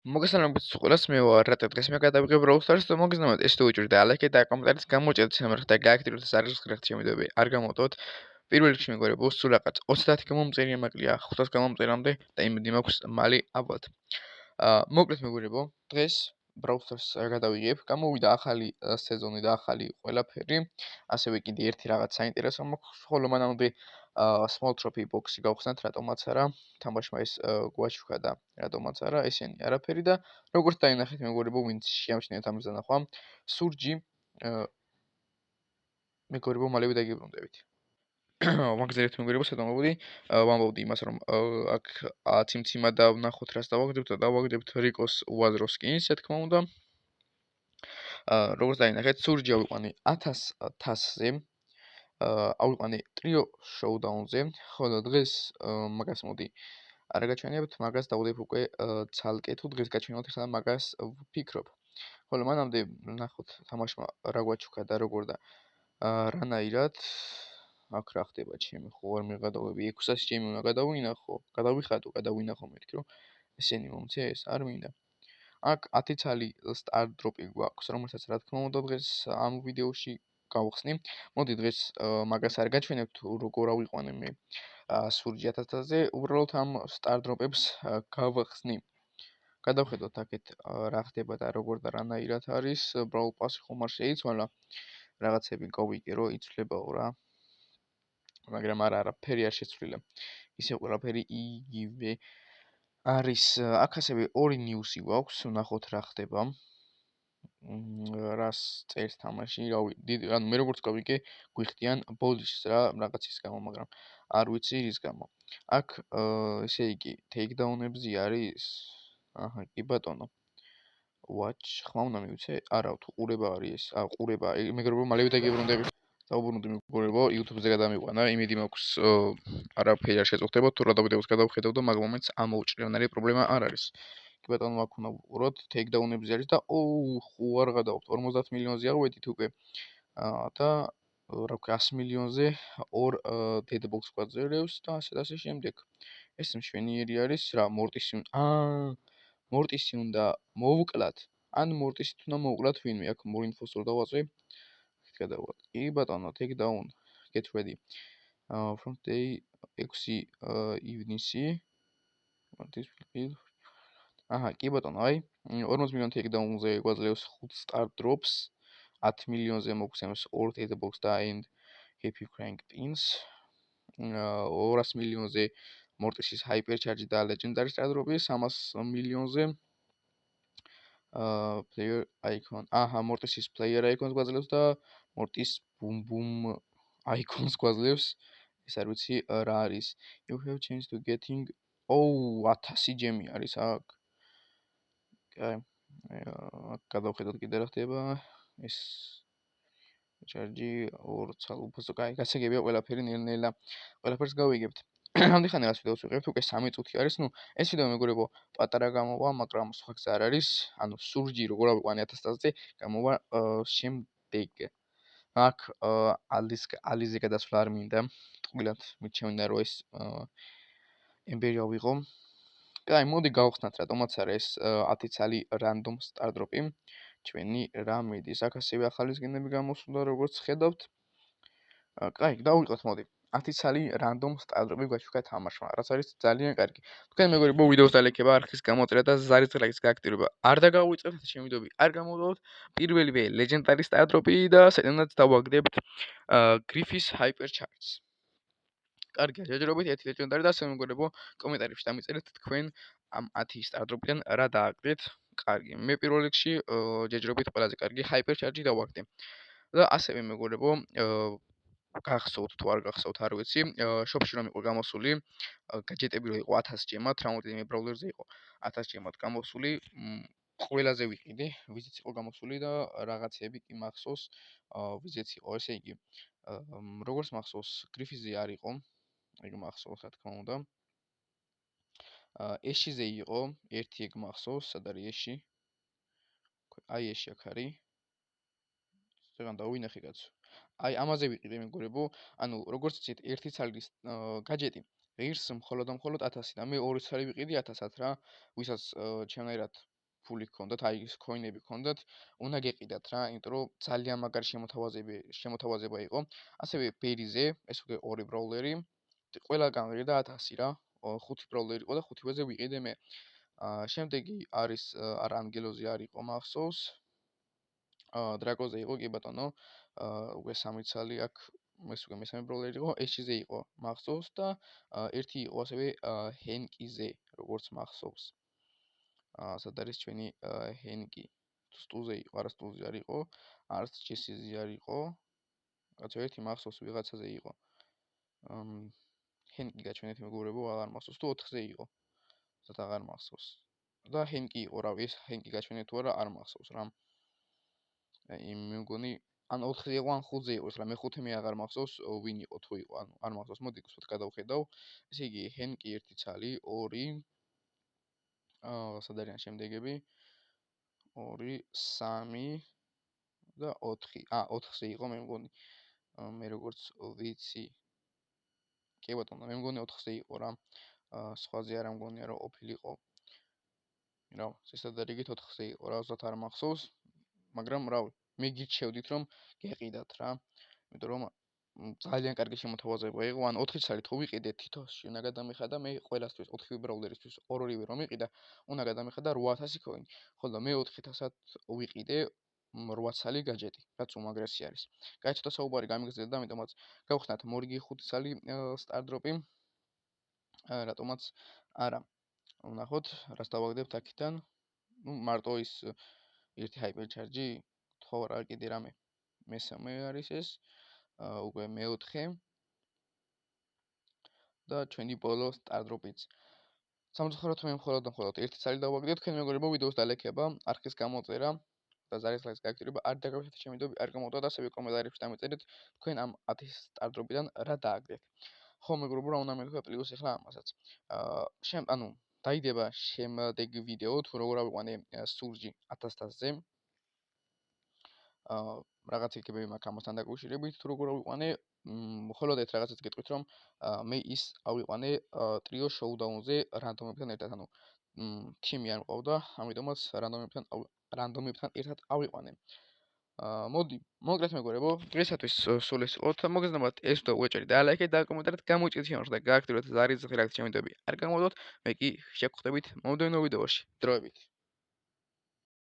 მოგესალმებით ყველას, მე ვარ რატა დღეს მე გადავიღებ Brawl Stars და მოგესალმებით ეს თუ უჭირდა ლაიქი და კომენტარის გამოჭედეთ სამერხ და გააქტიუროთ ზარლის ხრეხთ შემიდები. არ გამოდოთ. პირველ რიგში მეგობრებო, სულ რაღაც 30 გამომწერია მაკლია 500 გამომწერამდე და იმედი მაქვს მალე ავალთ. მოკლედ მეგობრებო, დღეს Brawl Stars გადავიღებ. გამოვიდა ახალი სეზონი და ახალი ყველაფერი. ასევე კიდე ერთი რაღაც საინტერესო მაქვს, ხოლო მანამდე small trophy box-ი გავხსნათ, რატომაც არა. თამაშმა ეს გვაჩვქა და რატომაც არა, ესენი არაფერი და როგორც დაინახეთ მეგობრებო, ვინც შეამჩნიეთ ამის დანახვა, სურჯი მეგობრებო, მალევე დაგიბრუნდებით. მაგზერეთ მეგობრებო, სადამობდი, ვამბობდი იმას, რომ აქ ციმციმა და ვნახოთ რას დავაგდებთ და დავაგდებთ რიკოს უაზროს სკინს, რა თქმა უნდა. როგორც დაინახეთ, სურჯი ავიყვანი 1000 თასზე. ავიყვანი ტრიო შოუდაუნზე, ხოლო დღეს მაგას მოდი არ გაჩვენებთ, მაგას დავდებ უკვე ცალკე თუ დღეს გაჩვენოთ, ახლა მაგას ვფიქრობ. ხოლო მანამდე ნახოთ თამაშმა რა გვაჩვქა და როგორ და რანაირად აქ რა ხდება ჩემი ხო არ მიყადავები 600 ჩემი უნდა გადავინახო, გადავინახო მეთქი რომ ესენი მომწეს არ მინდა. აქ 10 ცალი სტარ დროპი გვაქვს, რომელსაც რა თქმა უნდა დღეს ამ ვიდეოში გავხსნი. მოდი დღეს მაგას არ გაჩვენებთ როგორ ავიყვანე მე სურჯი 1000-ზე, უბრალოდ ამ სტარ დროპებს გავხსნი. გადავხედოთ აქეთ რა ხდება და როგორ და რანაირად არის. Brawl Pass-ი ხომ არ შეიცვალა. რაღაცები გავიგე რომ იცვლებაო რა. მაგრამ არაფერი არ შეცვლილა. ისე ყველაფერი იგივე არის. აქ ასევე ორი ნიუსი გვაქვს, ვნახოთ რა ხდება. რას წერს თამაში, ანუ მე როგორც გავიგე, გვიხდიან ბოლიშს რა რაღაცის გამო, მაგრამ არ ვიცი რის გამო. აქ ესე იგი ტეიქდაუნებზე არის. აჰა, კი ბატონო. Watch, ხმა უნდა მივიცე? არა, თუ ყურება არის ეს. ყურება, მეგობრებო, მალევე დაგიბრუნდები. დავუბრუნდი მეგობრებო, YouTube-ზე გადამიყვანა, იმედი მაქვს არაფერი არ შეწუხდება, თუ რა დავიდეოს გადავხედავ და მაგ მომენტს ამოუჭრევნარი პრობლემა არ არის. კი ბატონო, აქ უნდა ვუყუროთ, ტეიქდაუნებზე არის და ხო არ გადავთ 50 მილიონზე ავედით უკვე. და რა ვქო 100 მილიონზე ორ დედბოქს გვაძლევს და ასე შემდეგ. ეს მშვენიერი არის რა, მორტისი უნდა მოვუკლათ, ან მორტისით უნდა მოვუკლათ ვინმე, აქ მორ ინფოს რო დავაწვი. გადავად. კი ბატონო, takedown, get ready. From day 6 ივნისი. this will be. აჰა, კი ბატონო, აი 40 მილიონი takedown-ზე გვაძლევს 5 star drops, 10 მილიონზე მოგცემს 2 deadbox და and happy crank pins. 200 მილიონზე მორტისის hyper charge და legendary star drops, 300 მილიონზე player icon. აჰა, მორტისის player icons გვაძლევს და მორტის boom boom icons გვაძლევს. ეს არ ვიცი რა არის. You have chance to getting 1000 ჯემი არის აქ. კაი. გადავხედოთ კიდე რა ხდება. ეს charge ორ ცალ უფასო კაი, გასაგებია ყველაფერი ნელ-ნელა. ყველაფერს გავიგებთ. ამდენ ხანი რას ვიდეოს ვიყევთ, უკვე 3 წუთი არის. ნუ ეს ვიდეო მეგობრებო, პატარა გამოვა, მაგრამ სხვა გზა არ არის. ანუ სურჯი როგორ ავიყვანე 1000-ზე, გამოვა შემდეგ. აქ ალიზე გადასვლა არ მინდა. ტყუილად მიჩვენდა რომ ეს ემბერი ავიღო. კაი, მოდი გავხსნათ რატომაც არა ეს 10 ცალი random star drop-ი. ჩვენი რა მიდის. აქ ასევე ახალი სკინები გამოსულა, როგორც ხედავთ. კაი, დავიწყოთ მოდი. 10 ცალი random star drop-ი გვაჩვქა თამაშმა, რაც არის ძალიან კარგი. თქვენ მეგობრებო ვიდეოს დალექება, არხის გამოწერა და ზარის ლაიქის გააქტიურება. არ დაგავიწყებთ შემიდობი, არ გამოდოთ. პირველივე legendary star drop-ი და სედანაც დავაგდებთ Griffiths hyper charge. კარგი, ჯერჯერობით ერთი legendary და ასე მეგობრებო, კომენტარებში დამიწერეთ თქვენ ამ 10 star drop-დან რა დააგდეთ. კარგი, მე პირველ რიგში ჯერჯერობით ყველაზე კარგი hyper charge დავაგდე. და ასევე მეგობრებო, გახსოვთ თუ არ გახსოვთ, არ ვიცი, შოპში რომ იყო გამოსული, გაჯეტები რო იყო 1000 ჯემად, რამოდენიმე ბრაულერზე იყო 1000 ჯემად გამოსული, ყველაზე ვიყიდე, ვიზიც იყო გამოსული და რაღაცები კი მახსოვს, ვიზიც იყო, ესე იგი, როგორც მახსოვს, გრიფიზი არ იყო, ეგ მახსოვს, რა თქმა უნდა. ეშიზე იყო, ერთი ეგ მახსოვს, სად არის ეში? აი ეში აქ არის. ზეგან დავინახე კაცო. აი ამაზე ვიყიდე მეგობრებო, ანუ როგორც იცით, ერთი ცალის გაჯეტი ღირს მხოლოდ 1000 და მე ორი ცალი ვიყიდი 1000-ად რა, ვისაც ჩემნაირად ფული გქონდათ, აი ეს coin-ები გქონდათ, უნდა გეყიდათ რა, იმიტომ რომ ძალიან მაგარი შემოთავაზება იყო. ასევე ბერიზე, ეს უკვე 2 ბროულერი, ყველგან ვიყიდა 1000 რა. 5 ბროულერი იყო და 5-ვეზე ვიყიდე მე. შემდეგი არის არანგელოზე არ იყო მახსოვს. დრაკოზე იყო კი ბატონო. უკვე 3 ცალი აქ ეს უკვე მესამე ბროულერი იყო, ეშიზე იყო მახსოვს და ერთი იყო ასევე ჰენკიზე, როგორც მახსოვს. სად არის ჩვენი ჰენკი? სტულზე იყო, არა სტულზე არ იყო, არც ჩესიზე არ იყო. კაცო ერთი მახსოვს ვიღაცაზე იყო. ჰენკი გაჩვენეთ მეგობრებო, აღარ მახსოვს თუ 4-ზე იყო. ზუსტად აღარ მახსოვს. და ჰენკი იყო რა, ეს ჰენკი გაჩვენეთ თუ არა, არ მახსოვს რა. მე მგონი ან 4-ზე იყო, ან 5-ზე იყო, რა მე-5 მე აღარ მახსოვს ვინ იყო თუ იყო, ანუ არ მახსოვს. მოდი გასვათ გადავხედავ. ესე იგი ჰენკი 1 ცალი, 2 სად არიან შემდეგები? 2, 3 და 4. 4-ზე იყო მე მგონი. მე როგორც ვიცი. კი ბატონო, მე მგონი 4-ზე იყო რა. სხვაზე არ მგონია რომ ყოფილიყო. რა, ზუსტად რიგით 4-ზე იყო რა, ზუსტად არ მახსოვს. მაგრამ რა, მე გირჩევდით რომ გეყიდათ რა. იმიტომ რომ ძალიან კარგი შემოთავაზება იყო, ან 4 ცალი თუ ვიყიდე თითოში უნდა გადამეხადა მე ყველასთვის 4 ბრაულერისთვის ორივე რომ იყიდა, უნდა გადამეხადა 8000 coin. ხოლო მე 4000-ად ვიყიდე 8 ცალი გაჯეტი, რაც უმაგრესი არის. კაი, ცოტა საუბარი გამიგზელდა და ამიტომაც გავხსნათ მორიგი 5 ცალი სტარ დროპი. რატომაც არა. ვნახოთ, რას დავაგდებთ აქედან. მარტო ის ერთი hyper charge-ი, ხო რა კიდე რამე. მესამე არის ეს. უკვე მე-4 და ჩვენი ბოლო სტარ დროპიც. სამწუხაროდ მე მხოლოდ ერთი ცალი დავაგდებ, თქვენ მეგობრებო ვიდეოს დალექება, არხის გამოწერა და ზარისხლის გააქტირება არ დაგავიწყდეთ ჩემი ვიდეოები, არ გამოვიდოთ და ასევე კომენტარებში დამეწერეთ თქვენ ამ 10 სტარ დროპიდან რა დააგდეთ. ხო მეგობრებო, რა უნდა მეთქვა პლუს ახლა ამასაც. ანუ დაიდება შემდეგი ვიდეო თუ როგორ ავიყვანე სურჯი 1000-ზე. რაღაც იქებები მაქვს ამასთან დაკავშირებით, თუ როგორ ავიყვანე, მხოლოდ ერთ რაღაცას გეტყვით, რომ მე ის ავიყვანე ტრიო შოუდაუნზე რანდომებთან ერთად, ანუ თიმი არ მყავდა, ამიტომაც რანდომებთან ერთად ავიყვანე. მოდი, მოგეთ მეგობრებო, დღესათვის სულ ეს იყო. მოგესალმებით, ეს ვიდეო უეჭერით და ლაიქეთ და კომენტარით გამოიჭრეთ შემოხდა და გააქტიროთ ზარისხლის რეაქცია ვიდეოები. არ გამოვიდოთ, მე კი შეგხვდებით მომდევნო ვიდეოში. დროებით.